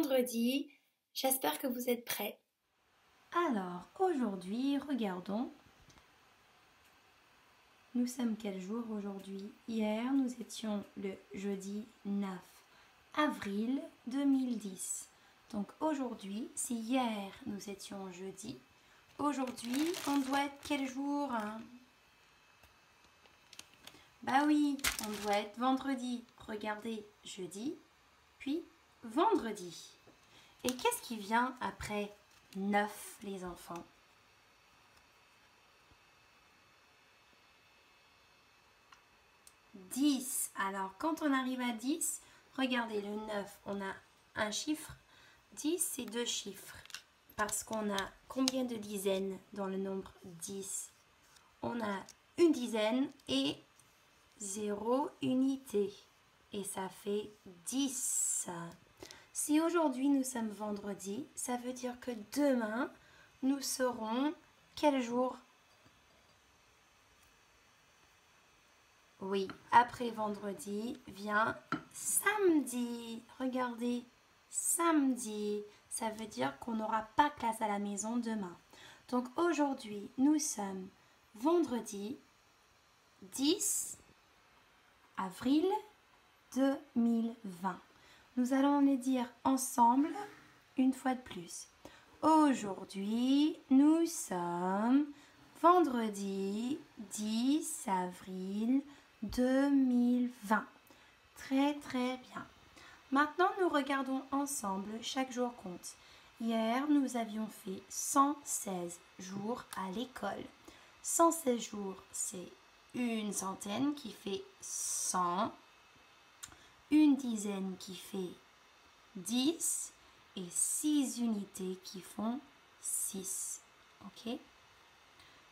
vendredi. J'espère que vous êtes prêts. Alors, aujourd'hui, regardons. Nous sommes quel jour aujourd'hui? Hier, nous étions le jeudi 9 avril 2010. Donc aujourd'hui, si hier nous étions jeudi, aujourd'hui, on doit être quel jour? Bah oui, on doit être vendredi. Regardez, jeudi, puis vendredi. Et qu'est-ce qui vient après 9, les enfants? « 10. Alors, quand on arrive à 10, regardez, le 9, on a un chiffre. 10, c'est 2 chiffres. Parce qu'on a combien de dizaines dans le nombre 10? On a une dizaine et 0 unité. Et ça fait 10. Si aujourd'hui nous sommes vendredi, ça veut dire que demain, nous serons quel jour? Oui, après vendredi vient samedi. Regardez, samedi, ça veut dire qu'on n'aura pas classe à la maison demain. Donc aujourd'hui, nous sommes vendredi 10 avril 2020. Nous allons les dire ensemble une fois de plus. Aujourd'hui, nous sommes vendredi 10 avril 2020. Très très bien. Maintenant, nous regardons ensemble chaque jour compte. Hier, nous avions fait 116 jours à l'école. 116 jours, c'est une centaine qui fait 100, une dizaine qui fait 10 et 6 unités qui font 6. Ok?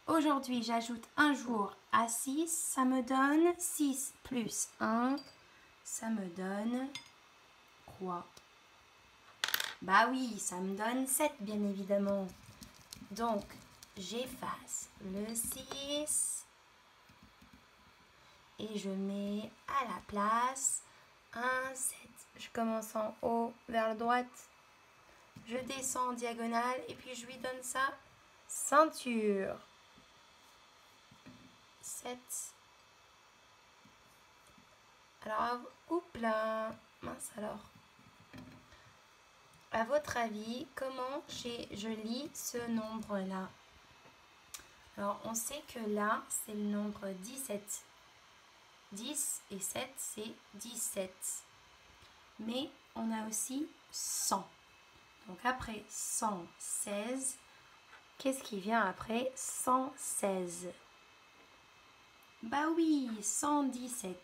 Aujourd'hui, j'ajoute un jour à 6, ça me donne 6 plus 1, ça me donne quoi? Bah oui, ça me donne 7 bien évidemment. Donc, j'efface le 6 et je mets à la place un 7. Je commence en haut vers la droite, je descends en diagonale et puis je lui donne sa ceinture. 7. Alors, oups là, mince alors. À votre avis, comment je lis ce nombre-là? Alors, on sait que là, c'est le nombre 17. 10 et 7, c'est 17. Mais on a aussi 100. Donc après 116, qu'est-ce qui vient après 116? Bah oui, 117.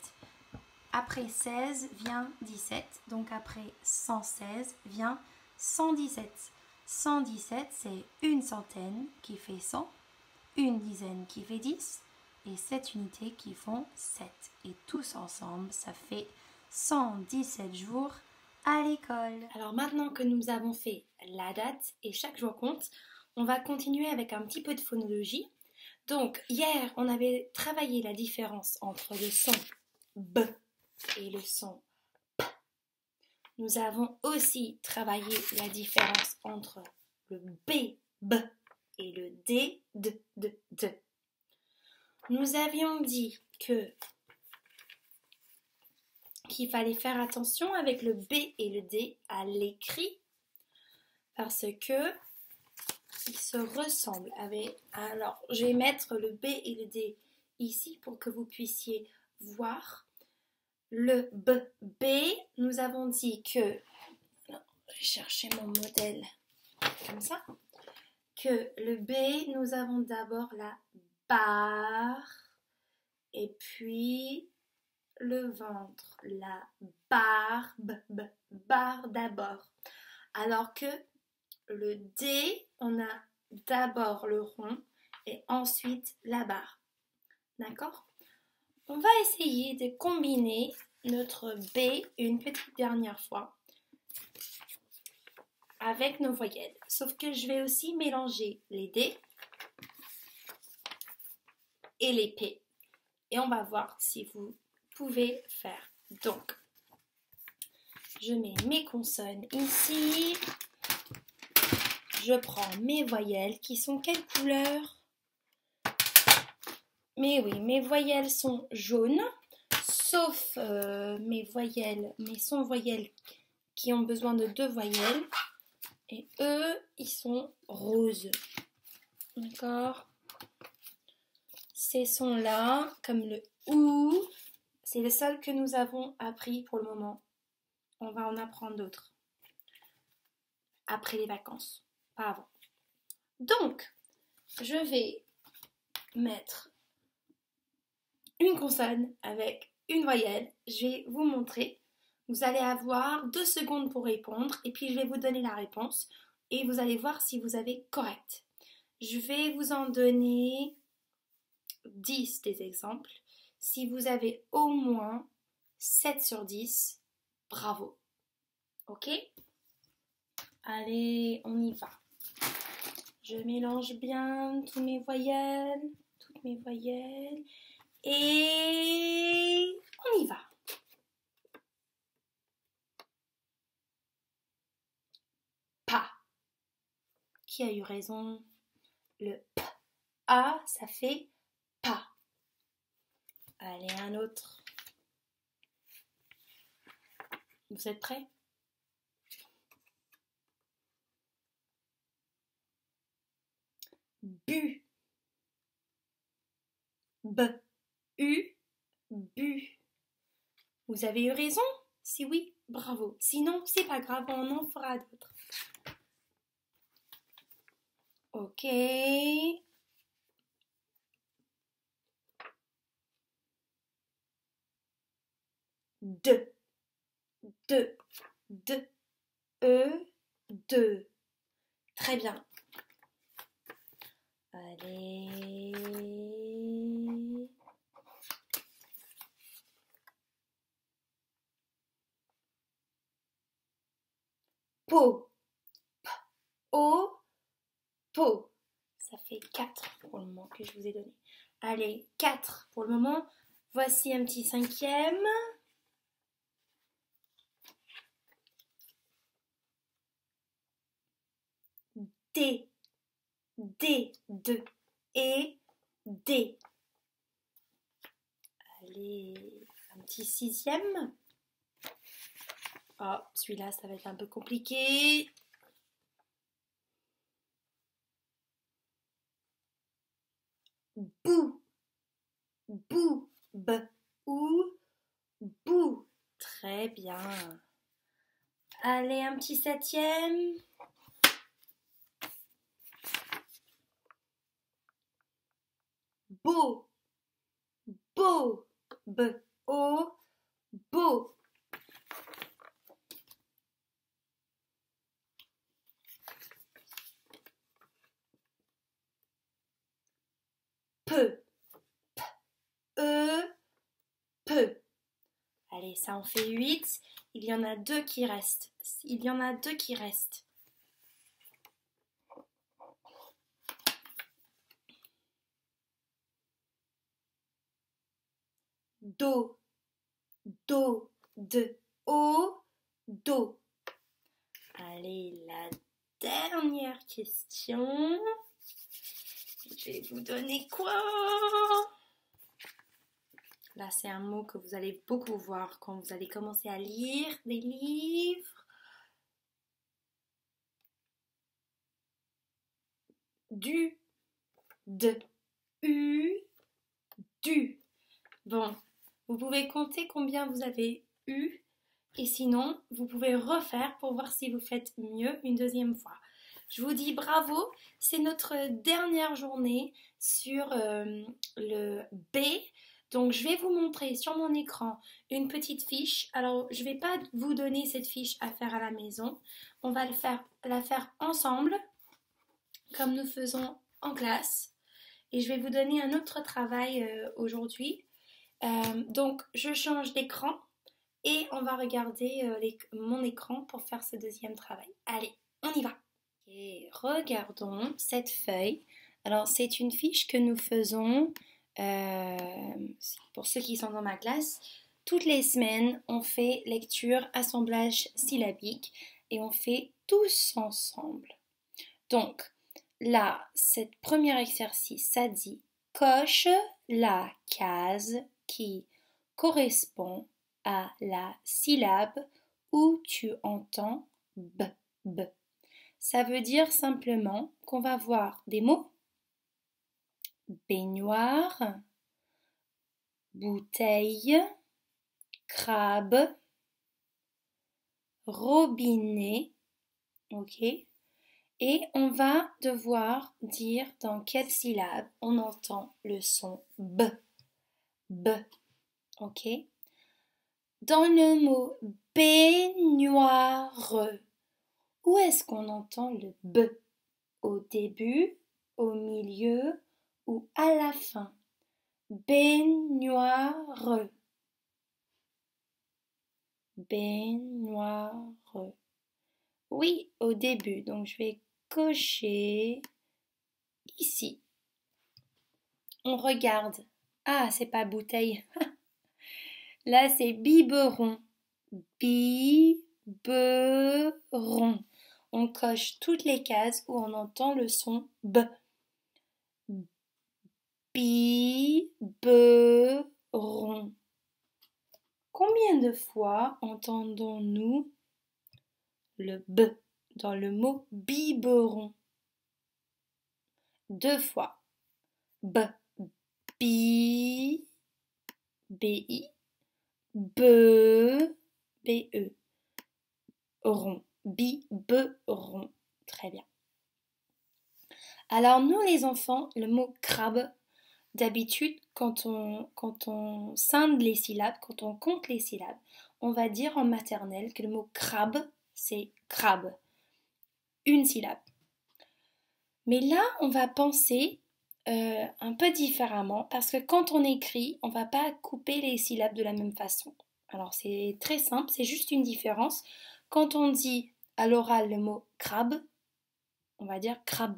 Après 16 vient 17. Donc après 116 vient 117. 117, c'est une centaine qui fait 100, une dizaine qui fait 10 et 7 unités qui font 7. Et tous ensemble, ça fait 117 jours à l'école. Alors maintenant que nous avons fait la date et chaque jour compte, on va continuer avec un petit peu de phonologie. Donc hier, on avait travaillé la différence entre le son B et le son P. Nous avons aussi travaillé la différence entre le B, B et le D, D, D, D. Nous avions dit qu'il fallait faire attention avec le B et le D à l'écrit parce que ils se ressemblent. Alors, je vais mettre le B et le D ici pour que vous puissiez voir. Le B, B, nous avons dit que, non, je vais chercher mon modèle comme ça, que le B, nous avons d'abord la barre et puis le ventre, la barre, barre d'abord. Alors que le D, on a d'abord le rond et ensuite la barre. D'accord? On va essayer de combiner notre B une petite dernière fois avec nos voyelles. Sauf que je vais aussi mélanger les D et les P. Et on va voir si vous pouvez faire. Donc, Je mets mes consonnes ici. Je prends mes voyelles qui sont quelle couleur? Mais oui, mes voyelles sont jaunes, sauf mes sons voyelles qui ont besoin de 2 voyelles. Et eux, ils sont roses. D'accord? Ces sons-là, comme le OU, c'est le seul que nous avons appris pour le moment. On va en apprendre d'autres. Après les vacances, pas avant. Donc, je vais mettre une consonne avec une voyelle. Je vais vous montrer. Vous allez avoir 2 secondes pour répondre et puis je vais vous donner la réponse et vous allez voir si vous avez correct. Je vais vous en donner 10 des exemples. Si vous avez au moins 7 sur 10, bravo. Ok? Allez, on y va. Je mélange bien toutes mes voyelles et on y va. Pas. Qui a eu raison? Le P. A, ça fait pas. Allez, un autre. Vous êtes prêts? Bu. B. U. Bu. Vous avez eu raison? Si oui, bravo. Sinon, c'est pas grave, on en fera d'autres. Ok. De. De. De. E. De. Très bien. Allez. Po. P. O. Po. Ça fait 4 pour le moment que je vous ai donné. Allez, 4 pour le moment. Voici un petit 5e. D. D. De. Et. D. Allez, un petit 6e. Oh, celui-là, ça va être un peu compliqué. Bou. Bou. B. Ou. Bou. Très bien. Allez, un petit 7e. Beau. Beau. B. O. Beau. Peu. P. E. Peu. Allez, ça en fait 8. Il y en a 2 qui restent. Do. Do. De. O. Do. Allez, la dernière question. Je vais vous donner quoi? Là, c'est un mot que vous allez beaucoup voir quand vous allez commencer à lire des livres. Du. De. U. Du. Bon, vous pouvez compter combien vous avez eu et sinon, vous pouvez refaire pour voir si vous faites mieux une deuxième fois. Je vous dis bravo, c'est notre dernière journée sur le B. Donc, je vais vous montrer sur mon écran une petite fiche. Alors, je ne vais pas vous donner cette fiche à faire à la maison. On va la faire ensemble, comme nous faisons en classe. Et je vais vous donner un autre travail aujourd'hui. Donc, je change d'écran et on va regarder mon écran pour faire ce deuxième travail. Allez, on y va. Et regardons cette feuille. Alors, c'est une fiche que nous faisons, pour ceux qui sont dans ma classe, toutes les semaines, on fait lecture, assemblage syllabique et on fait tous ensemble. Donc, là, cette premier exercice, ça dit coche la case qui correspond à la syllabe où tu entends b, b. Ça veut dire simplement qu'on va voir des mots baignoire, bouteille, crabe, robinet, ok? Et on va devoir dire dans quelle syllabe on entend le son b, b, ok? Dans le mot baignoire, où est-ce qu'on entend le b? Au début, au milieu ou à la fin? Baignoire. Baignoire. Oui, au début. Donc je vais cocher ici. On regarde. Ah, c'est pas bouteille. Là, c'est biberon. Biberon. On coche toutes les cases où on entend le son B. Biberon. Combien de fois entendons-nous le B dans le mot biberon? 2 fois. B. Bi. B-I. Be. B-E. Rond. Biberon. Très bien. Alors nous les enfants, le mot crabe, d'habitude quand on scinde les syllabes, quand on compte les syllabes, on va dire en maternelle que le mot crabe, c'est crabe. Une syllabe. Mais là, on va penser un peu différemment parce que quand on écrit, on ne va pas couper les syllabes de la même façon. Alors c'est très simple, c'est juste une différence. Quand on dit à l'oral le mot crabe, on va dire crabe.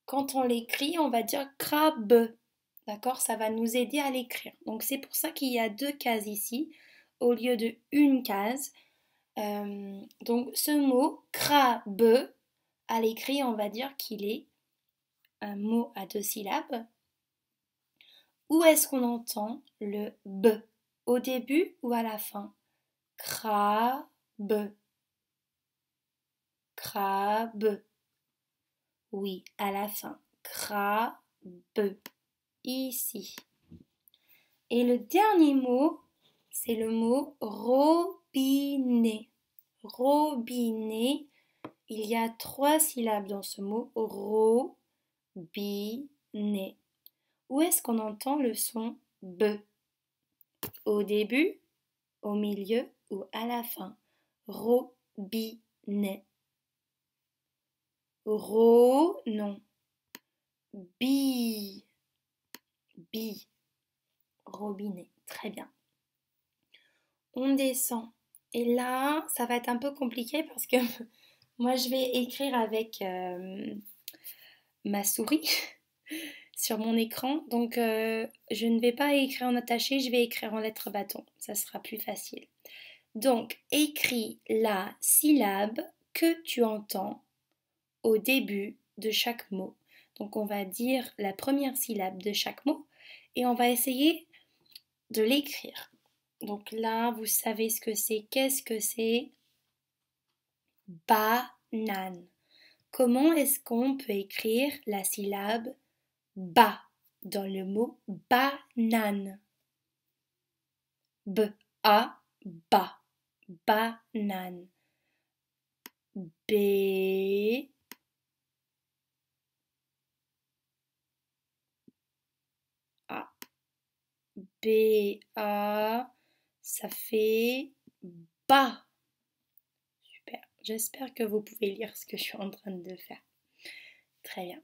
Quand on l'écrit, on va dire crabe. D'accord? Ça va nous aider à l'écrire. Donc c'est pour ça qu'il y a 2 cases ici au lieu de une case. Donc ce mot crabe, à l'écrit, on va dire qu'il est un mot à 2 syllabes. Où est-ce qu'on entend le b? Au début ou à la fin? Crabe. Crabe. Oui, à la fin. Crabe. Ici. Et le dernier mot, c'est le mot robinet. Robinet. Il y a 3 syllabes dans ce mot. Robinet. Où est-ce qu'on entend le son B? Au début, au milieu ou à la fin? Robinet. Non. Bi. Robinet. Très bien. On descend. Et là, ça va être un peu compliqué parce que moi, je vais écrire avec ma souris sur mon écran. Donc, je ne vais pas écrire en attaché, je vais écrire en lettres bâton. Ça sera plus facile. Donc, écris la syllabe que tu entends au début de chaque mot. Donc, on va dire la première syllabe de chaque mot et on va essayer de l'écrire. Donc là, vous savez ce que c'est. Qu'est-ce que c'est? Banane. Comment est-ce qu'on peut écrire la syllabe ba dans le mot banane? B-A, ba. Banane. B. A. B-A. Ça fait ba. Super. J'espère que vous pouvez lire ce que je suis en train de faire. Très bien.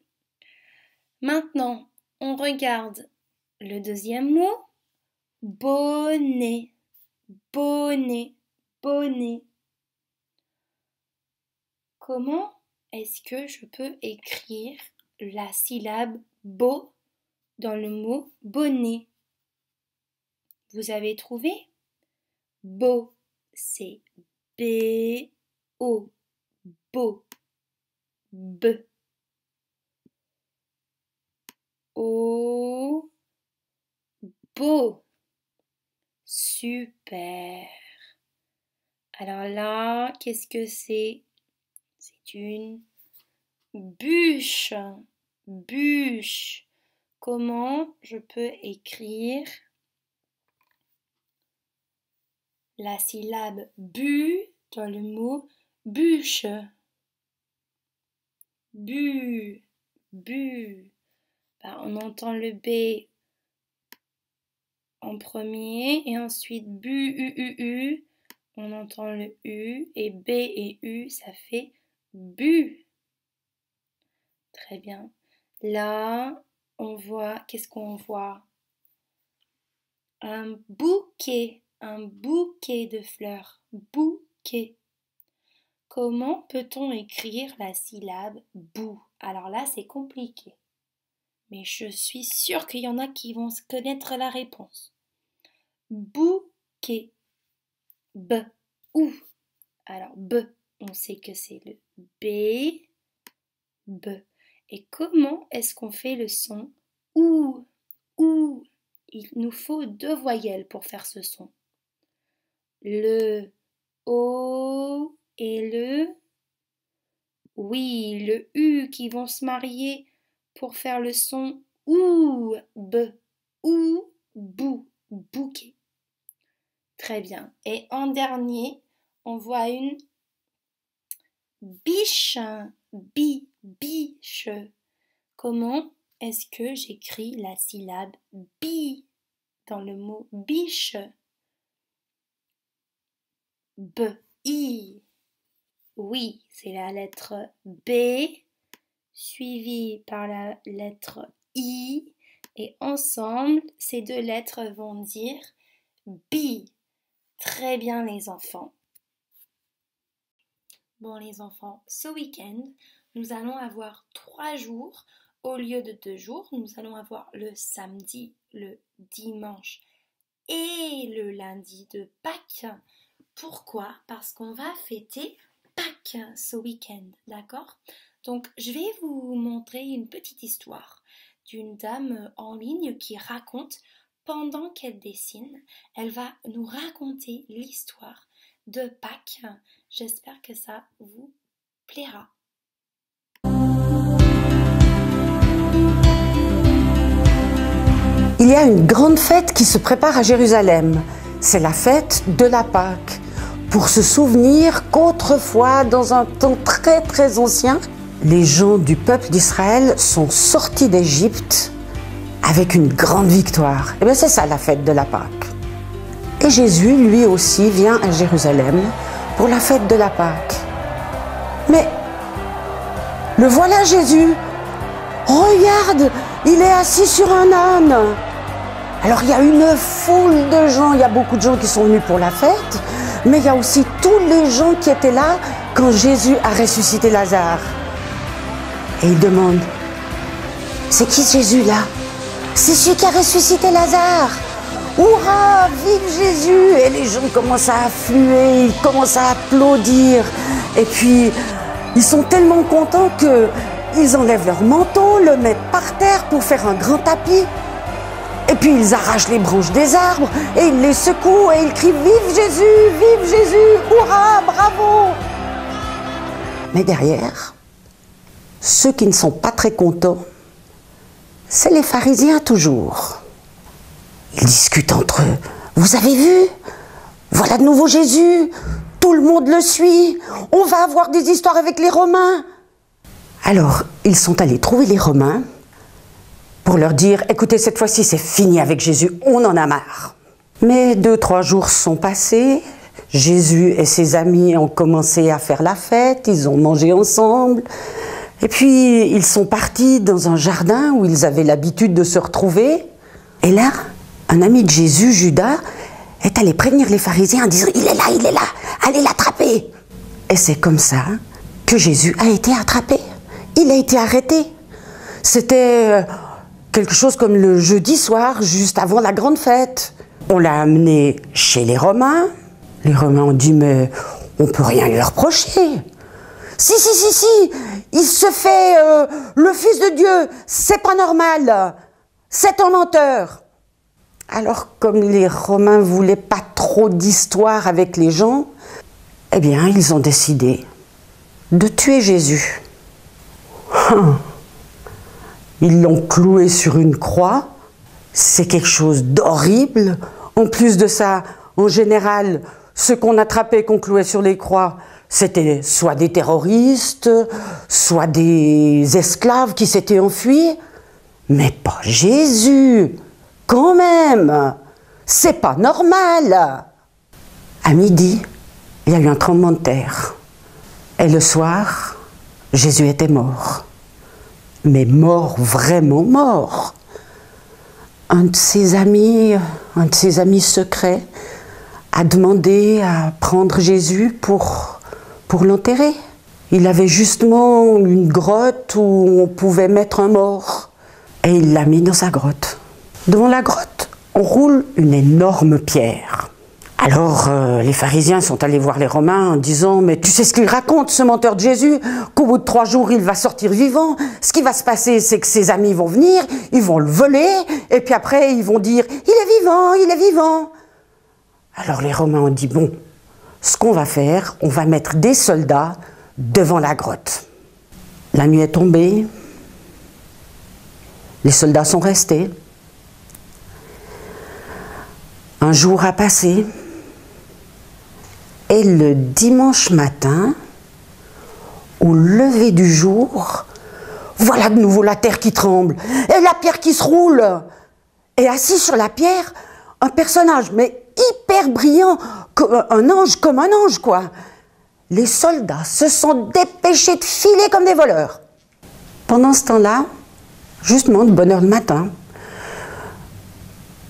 Maintenant, on regarde le deuxième mot. Bonnet. Bonnet. Bonnet. Comment est-ce que je peux écrire la syllabe beau dans le mot bonnet? Vous avez trouvé? Beau, c'est B-O. Beau. B. O. Beau. Super. Alors là, qu'est-ce que c'est? C'est une bûche. Bûche. Comment je peux écrire la syllabe bu dans le mot bûche? Bu. Bu. On entend le B en premier et ensuite bu, u, on entend le U et B et U, ça fait bu. Très bien. Là, on voit, qu'est-ce qu'on voit? Un bouquet de fleurs. Bouquet. Comment peut-on écrire la syllabe bou? Alors là, c'est compliqué. Mais je suis sûre qu'il y en a qui vont connaître la réponse. Bouquet. B. Ou. Alors, B, on sait que c'est le B. B. Et comment est-ce qu'on fait le son ou? Ou. Il nous faut 2 voyelles pour faire ce son. Le O et le oui, le U qui vont se marier pour faire le son ou, B, ou, bou, bouquet. Très bien. Et en dernier, on voit une biche, biche. Comment est-ce que j'écris la syllabe bi dans le mot biche? B, I. Oui, c'est la lettre B suivie par la lettre I et ensemble, ces 2 lettres vont dire bi. Très bien les enfants. Bon les enfants, ce week-end, nous allons avoir 3 jours au lieu de 2 jours. Nous allons avoir le samedi, le dimanche et le lundi de Pâques. Pourquoi? Parce qu'on va fêter Pâques ce week-end, d'accord? Donc, je vais vous montrer une petite histoire d'une dame en ligne qui raconte, pendant qu'elle dessine, elle va nous raconter l'histoire de Pâques. J'espère que ça vous plaira. Il y a une grande fête qui se prépare à Jérusalem. C'est la fête de la Pâque. Pour se souvenir qu'autrefois, dans un temps très très ancien, les gens du peuple d'Israël sont sortis d'Égypte avec une grande victoire. Et bien c'est ça la fête de la Pâque. Et Jésus, lui aussi, vient à Jérusalem pour la fête de la Pâque. Mais le voilà Jésus. Regarde, il est assis sur un âne. Alors il y a une foule de gens, il y a beaucoup de gens qui sont venus pour la fête, mais il y a aussi tous les gens qui étaient là quand Jésus a ressuscité Lazare. Et il demande, c'est qui Jésus là? C'est celui qui a ressuscité Lazare. Hurrah, vive Jésus! Et les gens commencent à affluer, ils commencent à applaudir. Et puis, ils sont tellement contents qu'ils enlèvent leur manteau, le mettent par terre pour faire un grand tapis. Et puis, ils arrachent les branches des arbres et ils les secouent et ils crient « Vive Jésus! Hurrah! Bravo !» Mais derrière, ceux qui ne sont pas très contents, c'est les pharisiens toujours. Ils discutent entre eux. Vous avez vu? Voilà de nouveau Jésus. Tout le monde le suit. On va avoir des histoires avec les Romains. Alors, ils sont allés trouver les Romains pour leur dire, écoutez, cette fois-ci, c'est fini avec Jésus. On en a marre. Mais 2-3 jours sont passés. Jésus et ses amis ont commencé à faire la fête. Ils ont mangé ensemble. Et puis, ils sont partis dans un jardin où ils avaient l'habitude de se retrouver. Et là, un ami de Jésus, Judas, est allé prévenir les pharisiens en disant « Il est là, allez l'attraper !» Et c'est comme ça que Jésus a été attrapé. Il a été arrêté. C'était quelque chose comme le jeudi soir, juste avant la grande fête. On l'a amené chez les Romains. Les Romains ont dit, mais on peut rien lui reprocher. Si, il se fait le fils de Dieu, c'est pas normal, c'est un menteur. Alors, comme les Romains voulaient pas trop d'histoire avec les gens, eh bien, ils ont décidé de tuer Jésus. Ils l'ont cloué sur une croix, c'est quelque chose d'horrible. En plus de ça, en général, ceux qu'on attrapait, qu'on clouait sur les croix, c'était soit des terroristes, soit des esclaves qui s'étaient enfuis. Mais pas Jésus, quand même, c'est pas normal. À midi, il y a eu un tremblement de terre. Et le soir, Jésus était mort. Mais mort, vraiment mort. Un de ses amis secrets, a demandé à prendre Jésus pour l'enterrer. Il avait justement une grotte où on pouvait mettre un mort. Et il l'a mis dans sa grotte. Devant la grotte, on roule une énorme pierre. Alors les pharisiens sont allés voir les Romains en disant « Mais tu sais ce qu'il raconte, ce menteur de Jésus, qu'au bout de 3 jours, il va sortir vivant. Ce qui va se passer, c'est que ses amis vont venir, ils vont le voler, et puis après, ils vont dire « Il est vivant, il est vivant !» Alors les Romains ont dit « Bon, ce qu'on va faire, on va mettre des soldats devant la grotte. » La nuit est tombée, les soldats sont restés. Un jour a passé, et le dimanche matin, au lever du jour, voilà de nouveau la terre qui tremble, et la pierre qui se roule. Et assis sur la pierre, un personnage, mais hyper brillant, un ange, comme un ange, quoi. Les soldats se sont dépêchés de filer comme des voleurs. Pendant ce temps-là, justement, de bonne heure le matin,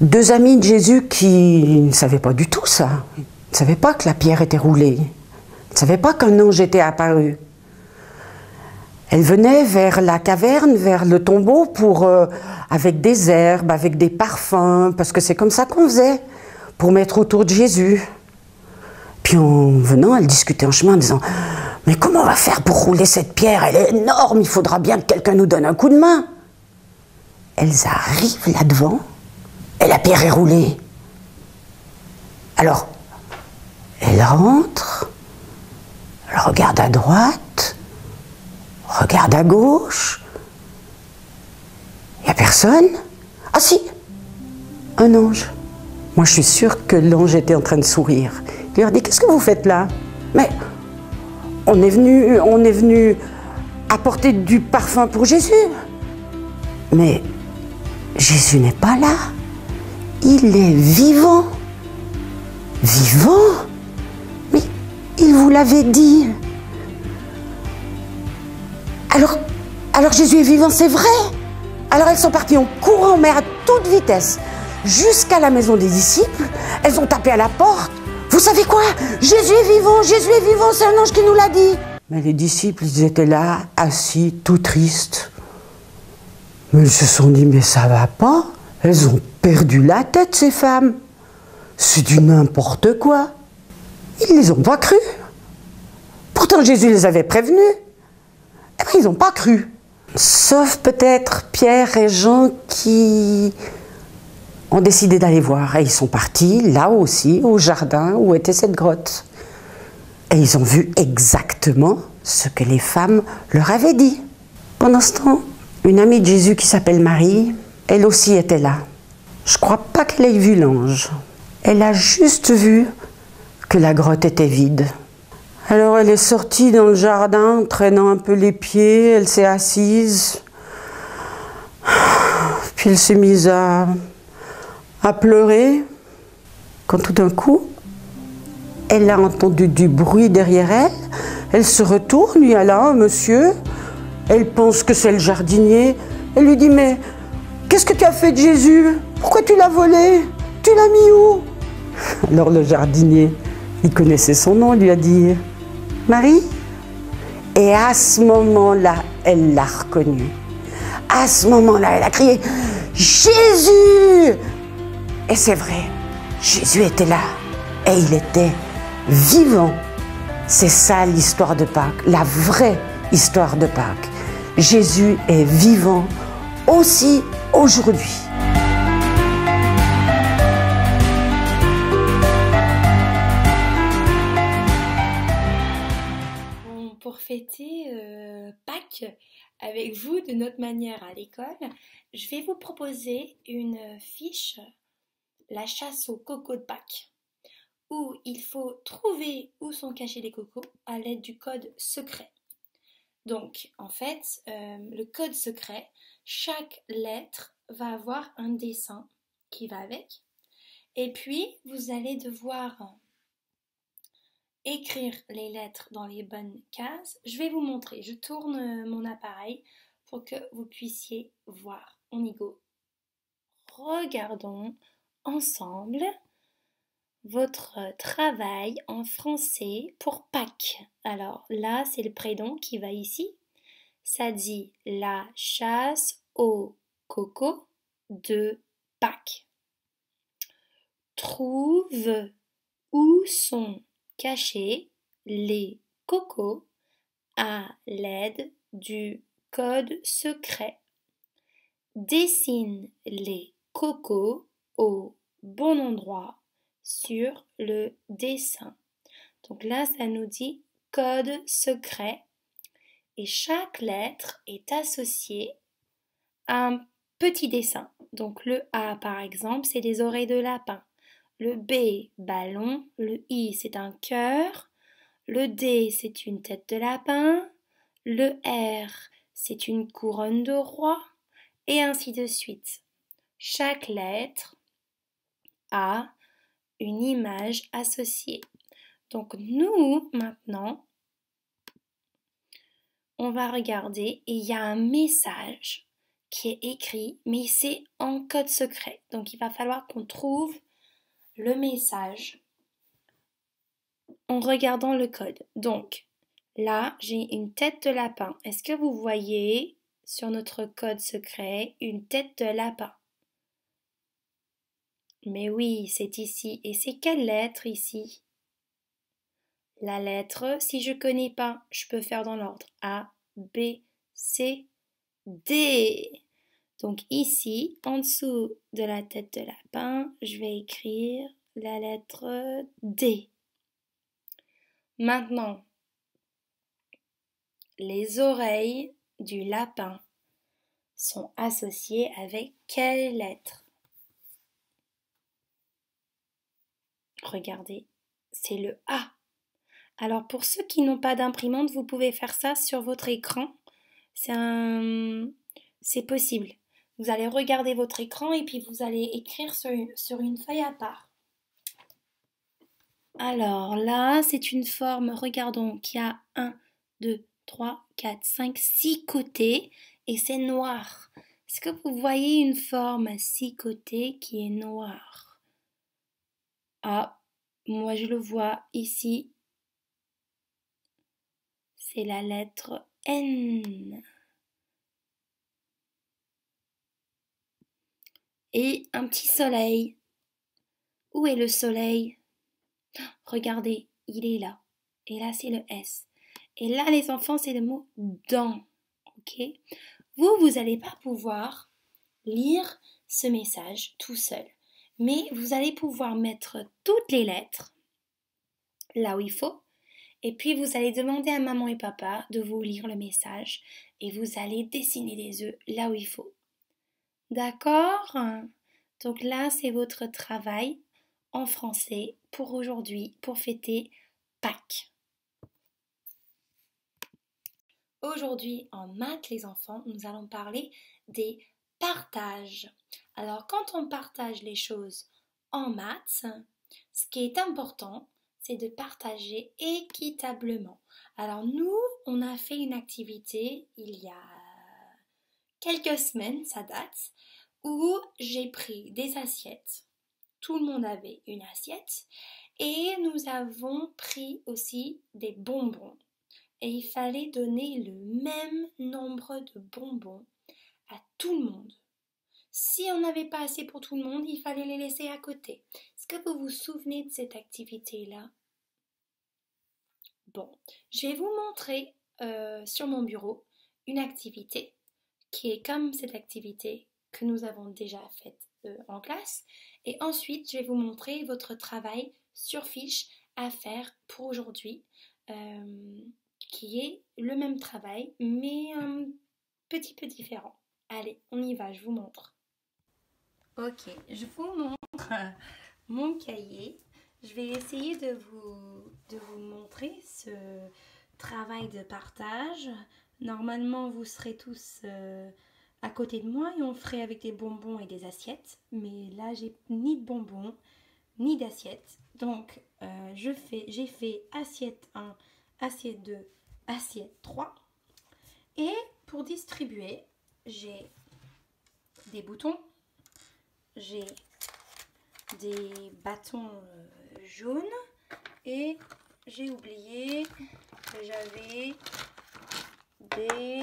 2 amis de Jésus qui ne savaient pas du tout ça, ils ne savaient pas que la pierre était roulée, ils ne savaient pas qu'un ange était apparu. Elle venait vers la caverne, vers le tombeau, avec des herbes, avec des parfums, parce que c'est comme ça qu'on faisait, pour mettre autour de Jésus. Puis en venant, elle discutait en chemin en disant « Mais comment on va faire pour rouler cette pierre? Elle est énorme, il faudra bien que quelqu'un nous donne un coup de main. » Elles arrivent là devant, et la pierre est roulée. Alors, elle rentre, elle regarde à droite, regarde à gauche. Il n'y a personne. Ah si, un ange. Moi, je suis sûre que l'ange était en train de sourire. Il leur dit, qu'est-ce que vous faites là? Mais on est venu apporter du parfum pour Jésus. Mais Jésus n'est pas là. Il est vivant. Vivant? Mais il vous l'avait dit. Alors Jésus est vivant, c'est vrai. Alors elles sont parties en courant, mais à toute vitesse, jusqu'à la maison des disciples. Elles ont tapé à la porte. Vous savez quoi? Jésus est vivant, c'est un ange qui nous l'a dit. Mais les disciples, ils étaient là, assis, tout tristes. Mais ils se sont dit, mais ça va pas. Elles ont perdu la tête, ces femmes. C'est du n'importe quoi. Ils les ont pas cru. Pourtant, Jésus les avait prévenus. Eh bien, ils n'ont pas cru. Sauf peut-être Pierre et Jean qui ont décidé d'aller voir. Et ils sont partis, là aussi, au jardin où était cette grotte. Et ils ont vu exactement ce que les femmes leur avaient dit. Pendant ce temps, une amie de Jésus qui s'appelle Marie, elle aussi était là. Je ne crois pas qu'elle ait vu l'ange. Elle a juste vu que la grotte était vide. Alors elle est sortie dans le jardin, traînant un peu les pieds, elle s'est assise. Puis elle s'est mise à pleurer, quand tout d'un coup, elle a entendu du bruit derrière elle. Elle se retourne, il y a là un monsieur. Elle pense que c'est le jardinier. Elle lui dit, mais qu'est-ce que tu as fait de Jésus? Pourquoi tu l'as volé? Tu l'as mis où? Alors le jardinier, il connaissait son nom, lui a dit, Marie. Et à ce moment-là, elle l'a reconnu. À ce moment-là, elle a crié, Jésus! Et c'est vrai, Jésus était là et il était vivant. C'est ça l'histoire de Pâques, la vraie histoire de Pâques. Jésus est vivant aussi aujourd'hui. Pour fêter Pâques avec vous de notre manière à l'école, je vais vous proposer une fiche, la chasse aux cocos de Pâques, où il faut trouver où sont cachés les cocos à l'aide du code secret. Donc, en fait, le code secret, chaque lettre va avoir un dessin qui va avec. Et puis, vous allez devoir écrire les lettres dans les bonnes cases. Je vais vous montrer. Je tourne mon appareil pour que vous puissiez voir. On y go. Regardons ensemble votre travail en français pour Pâques. Alors là, c'est le prénom qui va ici. Ça dit la chasse aux cocos de Pâques. Trouve où sont cachés les cocos à l'aide du code secret. Dessine les cocos au bon endroit sur le dessin. Donc là, ça nous dit code secret et chaque lettre est associée à un petit dessin. Donc le A, par exemple, c'est des oreilles de lapin. Le B, ballon. Le I, c'est un cœur. Le D, c'est une tête de lapin. Le R, c'est une couronne de roi. Et ainsi de suite. Chaque lettre a une image associée. Donc nous, maintenant, on va regarder et il y a un message qui est écrit, mais c'est en code secret. Donc il va falloir qu'on trouve le message en regardant le code. Donc là, j'ai une tête de lapin. Est-ce que vous voyez sur notre code secret une tête de lapin? Mais oui, c'est ici. Et c'est quelle lettre ici? La lettre, si je connais pas, je peux faire dans l'ordre. A, B, C, D. Donc ici, en dessous de la tête de lapin, je vais écrire la lettre D. Maintenant, les oreilles du lapin sont associées avec quelle lettre? Regardez, c'est le A. Alors pour ceux qui n'ont pas d'imprimante, vous pouvez faire ça sur votre écran. C'est possible. Vous allez regarder votre écran et puis vous allez écrire sur une feuille à part. Alors là, c'est une forme, regardons, qui a 1, 2, 3, 4, 5, 6 côtés et c'est noir. Est-ce que vous voyez une forme à 6 côtés qui est noire? Ah, moi je le vois ici. C'est la lettre N. Et un petit soleil. Où est le soleil? Regardez, il est là. Et là, c'est le S. Et là, les enfants, c'est le mot dans. Ok? Vous n'allez pas pouvoir lire ce message tout seul. Mais vous allez pouvoir mettre toutes les lettres là où il faut. Et puis, vous allez demander à maman et papa de vous lire le message. Et vous allez dessiner les œufs là où il faut. D'accord? Donc là, c'est votre travail en français pour aujourd'hui, pour fêter Pâques. Aujourd'hui, en maths, les enfants, nous allons parler des partages. Alors, quand on partage les choses en maths, ce qui est important, c'est de partager équitablement. Alors, nous, on a fait une activité il y a quelques semaines, ça date, où j'ai pris des assiettes. Tout le monde avait une assiette et nous avons pris aussi des bonbons. Et il fallait donner le même nombre de bonbons à tout le monde. Si on n'avait pas assez pour tout le monde, il fallait les laisser à côté. Est-ce que vous vous souvenez de cette activité-là? Bon, je vais vous montrer sur mon bureau une activité qui est comme cette activité que nous avons déjà faite en classe. Et ensuite, je vais vous montrer votre travail sur fiche à faire pour aujourd'hui, qui est le même travail, mais un petit peu différent. Allez, on y va, je vous montre. Ok, je vous montre mon cahier. Je vais essayer de vous montrer ce travail de partage. Normalement, vous serez tous à côté de moi et on ferait avec des bonbons et des assiettes. Mais là, j'ai ni de bonbons, ni d'assiettes. Donc, j'ai fait assiette 1, assiette 2, assiette 3. Et pour distribuer, j'ai des boutons, j'ai des bâtons jaunes et j'ai oublié que j'avais des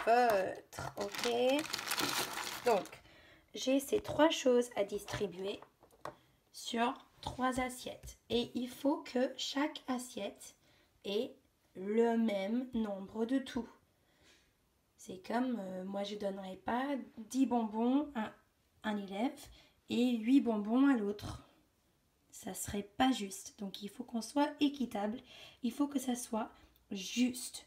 feutres. Ok, donc j'ai ces 3 choses à distribuer sur 3 assiettes et il faut que chaque assiette ait le même nombre de tout. C'est comme moi je donnerais pas 10 bonbons à un élève et 8 bonbons à l'autre. Ça serait pas juste. Donc il faut qu'on soit équitable. Il faut que ça soit juste.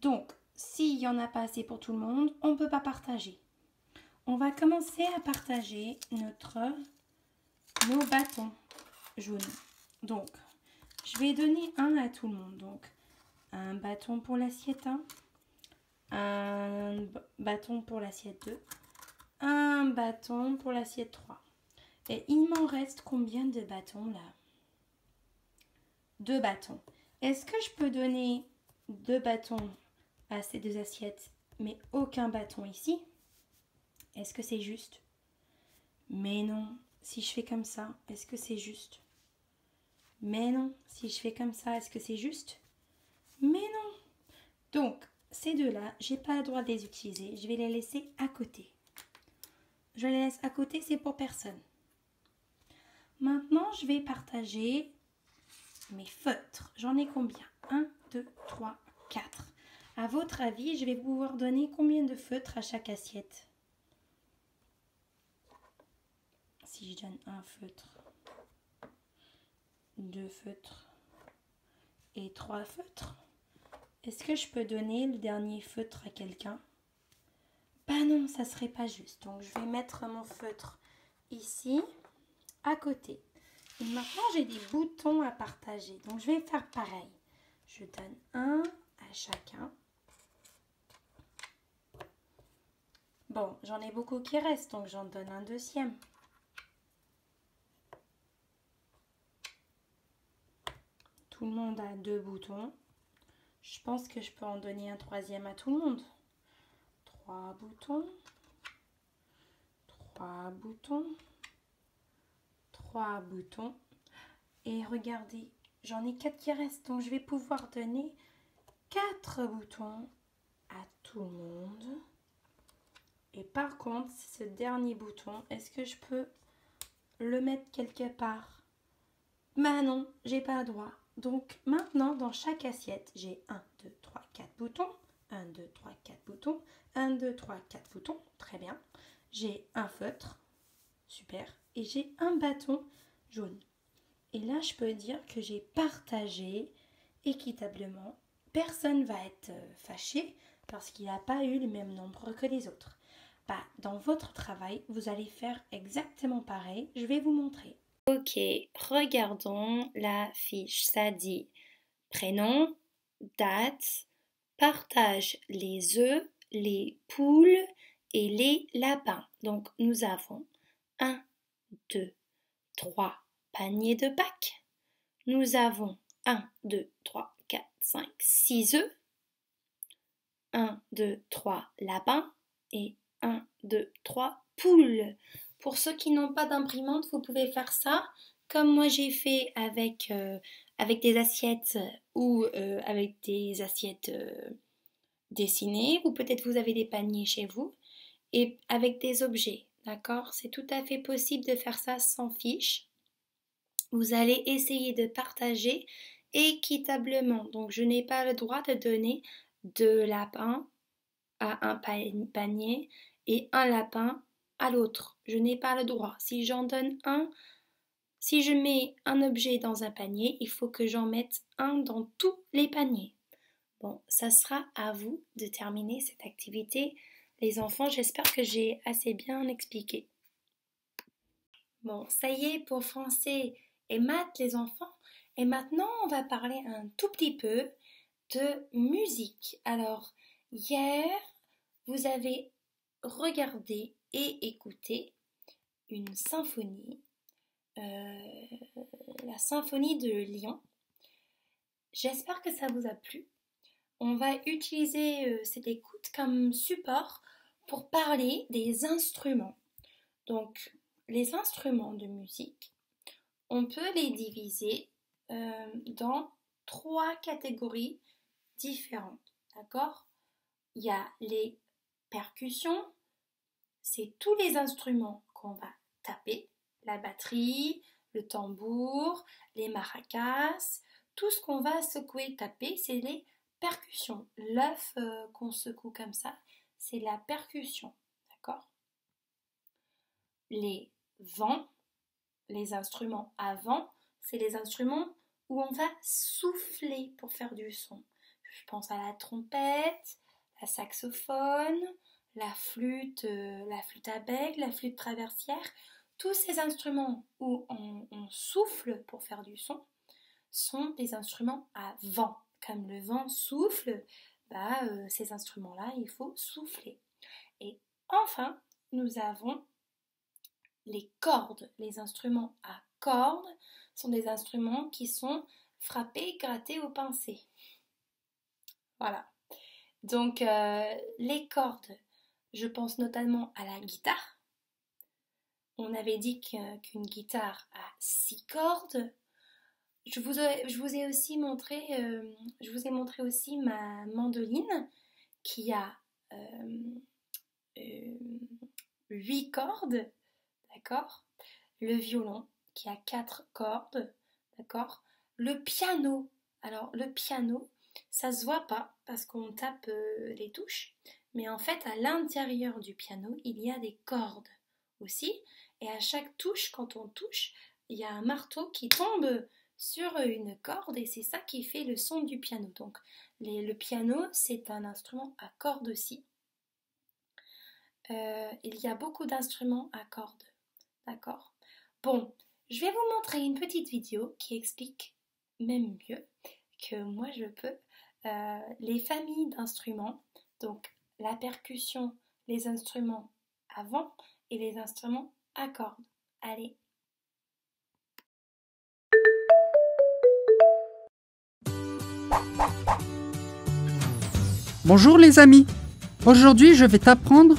Donc s'il y en a pas assez pour tout le monde, on ne peut pas partager. On va commencer à partager nos bâtons jaunes. Donc je vais donner un à tout le monde. Donc un bâton pour l'assiette 1. Un bâton pour l'assiette 2, un bâton pour l'assiette 3. Et il m'en reste combien de bâtons là? 2 bâtons. Est-ce que je peux donner 2 bâtons à ces 2 assiettes, mais aucun bâton ici? Est-ce que c'est juste? Mais non. Si je fais comme ça, est-ce que c'est juste? Mais non. Si je fais comme ça, est-ce que c'est juste? Mais non. Donc, ces 2-là, j'ai pas le droit de les utiliser. Je vais les laisser à côté. Je les laisse à côté, c'est pour personne. Maintenant, je vais partager mes feutres. J'en ai combien? 1, 2, 3, 4. À votre avis, je vais pouvoir donner combien de feutres à chaque assiette? Si je donne un feutre, 2 feutres et 3 feutres, est-ce que je peux donner le dernier feutre à quelqu'un? Bah non, ça serait pas juste. Donc je vais mettre mon feutre ici, à côté. Et maintenant j'ai des boutons à partager. Donc je vais faire pareil. Je donne un à chacun. Bon, j'en ai beaucoup qui restent, donc j'en donne un deuxième. Tout le monde a 2 boutons. Je pense que je peux en donner un troisième à tout le monde. 3 boutons. 3 boutons. 3 boutons. Et regardez, j'en ai 4 qui restent. Donc je vais pouvoir donner 4 boutons à tout le monde. Et par contre, ce dernier bouton, est-ce que je peux le mettre quelque part? Bah non, j'ai pas le droit. Donc maintenant, dans chaque assiette, j'ai 1, 2, 3, 4 boutons. 1, 2, 3, 4 boutons. 1, 2, 3, 4 boutons. Très bien. J'ai un feutre. Super. Et j'ai un bâton jaune. Et là, je peux dire que j'ai partagé équitablement. Personne va être fâché parce qu'il n'a pas eu le même nombre que les autres. Bah, dans votre travail, vous allez faire exactement pareil. Je vais vous montrer. Ok, regardons la fiche. Ça dit prénom, date, partage les œufs, les poules et les lapins. Donc nous avons 1, 2, 3 paniers de Pâques. Nous avons 1, 2, 3, 4, 5, 6 œufs. 1, 2, 3 lapins et 1, 2, 3 poules. Pour ceux qui n'ont pas d'imprimante, vous pouvez faire ça comme moi j'ai fait avec des assiettes ou avec des assiettes dessinées, ou peut-être vous avez des paniers chez vous et avec des objets. D'accord? C'est tout à fait possible de faire ça sans fiche. Vous allez essayer de partager équitablement. Donc, je n'ai pas le droit de donner 2 lapins à un panier et un lapin à l'autre. Je n'ai pas le droit. Si je mets un objet dans un panier, il faut que j'en mette un dans tous les paniers. Bon, ça sera à vous de terminer cette activité. Les enfants, j'espère que j'ai assez bien expliqué. Bon, ça y est pour français et maths les enfants. Et maintenant, on va parler un tout petit peu de musique. Alors, hier, vous avez regardé et écouté une symphonie, la symphonie de Lyon. J'espère que ça vous a plu. On va utiliser cette écoute comme support pour parler des instruments. Donc, les instruments de musique, on peut les diviser dans 3 catégories différentes, d'accord? Il y a les percussions, c'est tous les instruments qu'on va taper, la batterie, le tambour, les maracas, tout ce qu'on va secouer, taper, c'est les percussions. L'œuf qu'on secoue comme ça, c'est la percussion, d'accord? Les vents, les instruments à vent, c'est les instruments où on va souffler pour faire du son. Je pense à la trompette, la saxophone, la flûte à bec, la flûte traversière. Tous ces instruments où on souffle pour faire du son sont des instruments à vent. Comme le vent souffle, ces instruments-là, il faut souffler. Et enfin, nous avons les cordes. Les instruments à cordes sont des instruments qui sont frappés, grattés ou pincés. Voilà. Donc, les cordes, je pense notamment à la guitare. On avait dit qu'une guitare a 6 cordes. Je vous ai aussi montré, aussi ma mandoline qui a 8 cordes, d'accord? Le violon qui a 4 cordes, d'accord? Le piano, alors le piano, ça se voit pas parce qu'on tape les touches, mais en fait à l'intérieur du piano, il y a des cordes aussi, et à chaque touche, quand on touche, il y a un marteau qui tombe sur une corde et c'est ça qui fait le son du piano. Donc le piano, c'est un instrument à cordes aussi. Il y a beaucoup d'instruments à cordes, d'accord? Bon, je vais vous montrer une petite vidéo qui explique même mieux que moi je peux les familles d'instruments, donc la percussion, les instruments à vent et les instruments à cordes. Allez. Bonjour les amis, aujourd'hui je vais t'apprendre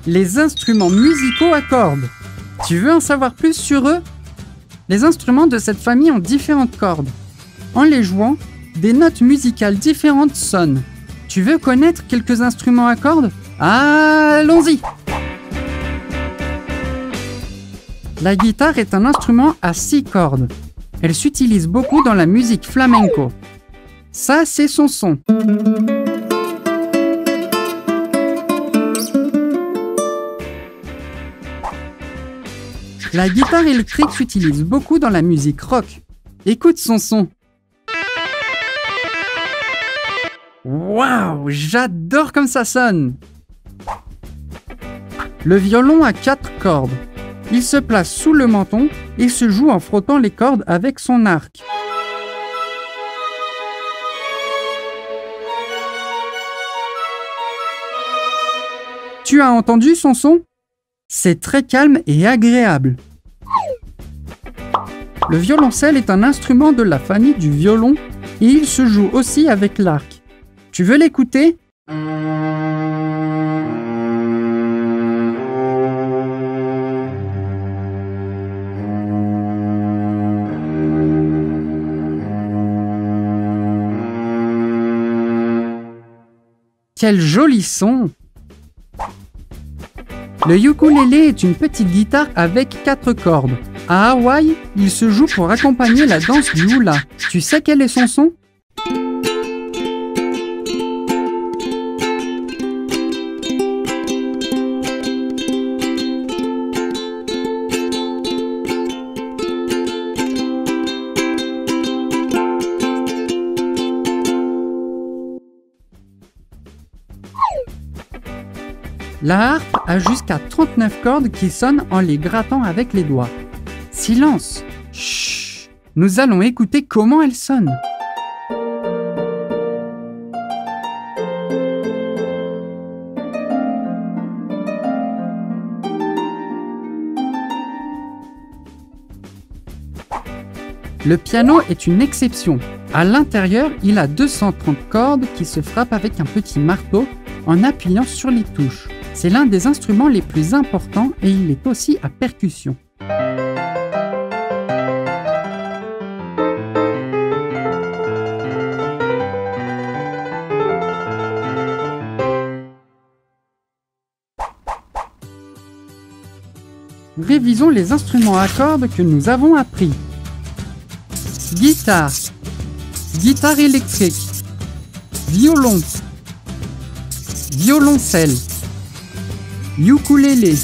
les instruments musicaux à cordes. Tu veux en savoir plus sur eux? Les instruments de cette famille ont différentes cordes. En les jouant, des notes musicales différentes sonnent. Tu veux connaître quelques instruments à cordes? Allons-y! La guitare est un instrument à 6 cordes. Elle s'utilise beaucoup dans la musique flamenco. Ça, c'est son son. La guitare électrique s'utilise beaucoup dans la musique rock. Écoute son son. Waouh, j'adore comme ça sonne. Le violon a 4 cordes. Il se place sous le menton et se joue en frottant les cordes avec son arc. Tu as entendu son son? C'est très calme et agréable. Le violoncelle est un instrument de la famille du violon et il se joue aussi avec l'arc. Tu veux l'écouter? Quel joli son! Le ukulélé est une petite guitare avec 4 cordes. À Hawaï, il se joue pour accompagner la danse du hula. Tu sais quel est son son? La harpe a jusqu'à 39 cordes qui sonnent en les grattant avec les doigts. Silence! Chut! Nous allons écouter comment elle sonne. Le piano est une exception. À l'intérieur, il a 230 cordes qui se frappent avec un petit marteau en appuyant sur les touches. C'est l'un des instruments les plus importants et il est aussi à percussion. Révisons les instruments à cordes que nous avons appris. Guitare, guitare électrique, violon, violoncelle, ukulélé,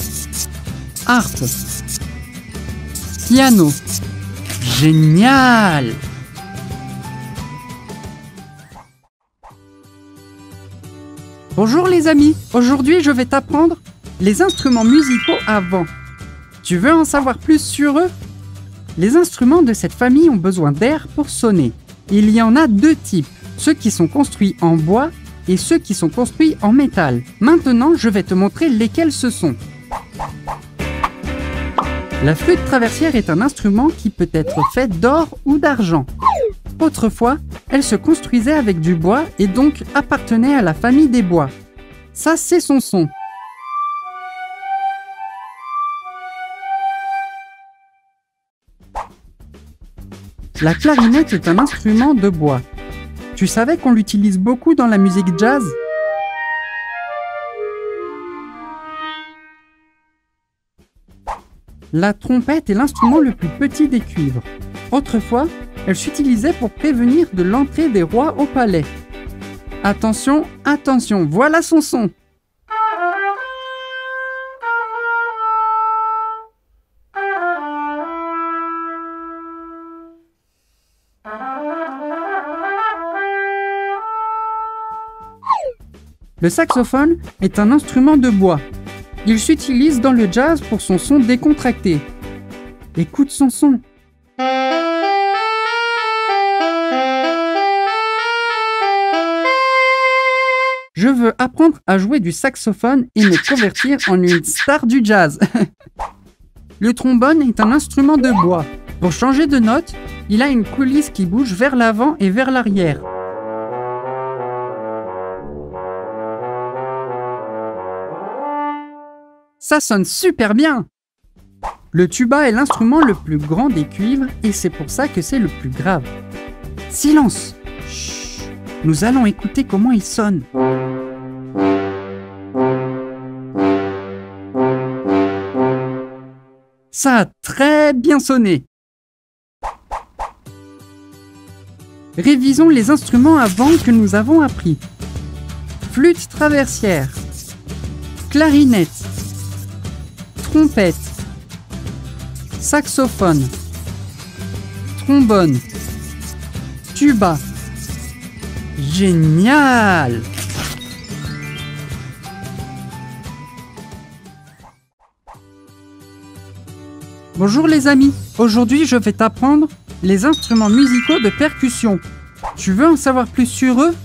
harpe, piano. Génial! Bonjour les amis, aujourd'hui je vais t'apprendre les instruments musicaux à vent. Tu veux en savoir plus sur eux? Les instruments de cette famille ont besoin d'air pour sonner. Il y en a 2 types, ceux qui sont construits en bois et ceux qui sont construits en métal. Maintenant, je vais te montrer lesquels ce sont. La flûte traversière est un instrument qui peut être fait d'or ou d'argent. Autrefois, elle se construisait avec du bois et donc appartenait à la famille des bois. Ça, c'est son son. La clarinette est un instrument de bois. Tu savais qu'on l'utilise beaucoup dans la musique jazz? La trompette est l'instrument le plus petit des cuivres. Autrefois, elle s'utilisait pour prévenir de l'entrée des rois au palais. Attention, attention, voilà son son. Le saxophone est un instrument de bois. Il s'utilise dans le jazz pour son son décontracté. Écoute son son. Je veux apprendre à jouer du saxophone et me convertir en une star du jazz. Le trombone est un instrument de bois. Pour changer de note, il a une coulisse qui bouge vers l'avant et vers l'arrière. Ça sonne super bien! Le tuba est l'instrument le plus grand des cuivres et c'est pour ça que c'est le plus grave. Silence! Chut! Nous allons écouter comment il sonne. Ça a très bien sonné! Révisons les instruments à vent que nous avons appris. Flûte traversière, clarinette, trompette, saxophone, trombone, tuba. Génial! Bonjour les amis, aujourd'hui je vais t'apprendre les instruments musicaux de percussion. Tu veux en savoir plus sur eux?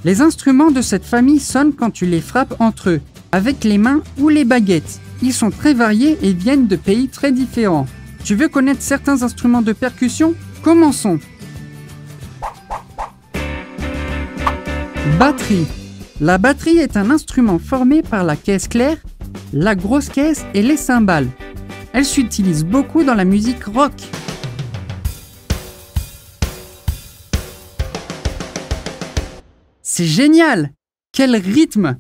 Les instruments de cette famille sonnent quand tu les frappes entre eux, avec les mains ou les baguettes. Ils sont très variés et viennent de pays très différents. Tu veux connaître certains instruments de percussion? Commençons. Batterie. La batterie est un instrument formé par la caisse claire, la grosse caisse et les cymbales. Elle s'utilise beaucoup dans la musique rock. C'est génial! Quel rythme!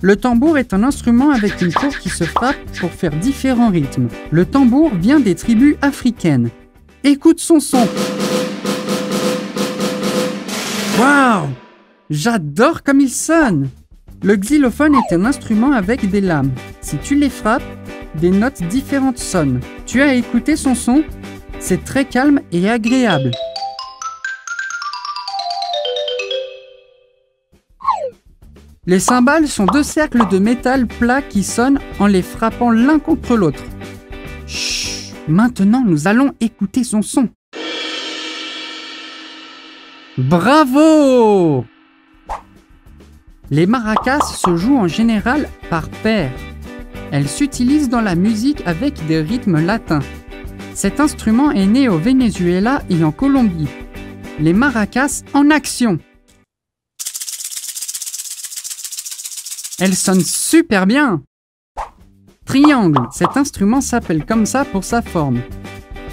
Le tambour est un instrument avec une peau qui se frappe pour faire différents rythmes. Le tambour vient des tribus africaines. Écoute son son. Waouh! J'adore comme il sonne! Le xylophone est un instrument avec des lames. Si tu les frappes, des notes différentes sonnent. Tu as écouté son son? C'est très calme et agréable. Les cymbales sont deux cercles de métal plat qui sonnent en les frappant l'un contre l'autre. Chut! Maintenant, nous allons écouter son son. Bravo! Les maracas se jouent en général par paires. Elles s'utilisent dans la musique avec des rythmes latins. Cet instrument est né au Venezuela et en Colombie. Les maracas en action! Elles sonnent super bien! Triangle, cet instrument s'appelle comme ça pour sa forme.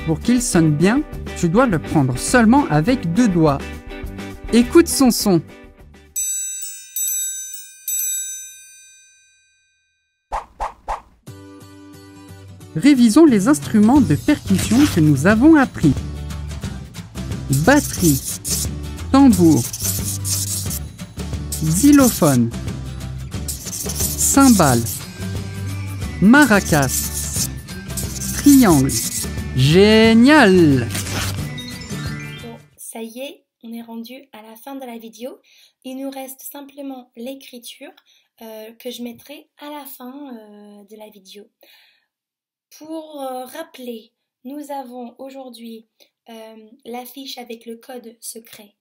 Pour qu'il sonne bien, tu dois le prendre seulement avec 2 doigts. Écoute son son. Révisons les instruments de percussion que nous avons appris. Batterie, tambour, xylophone, cymbale, maracas, triangle. Génial! Bon, ça y est, on est rendu à la fin de la vidéo. Il nous reste simplement l'écriture que je mettrai à la fin de la vidéo. Pour rappeler, nous avons aujourd'hui l'affiche avec le code secret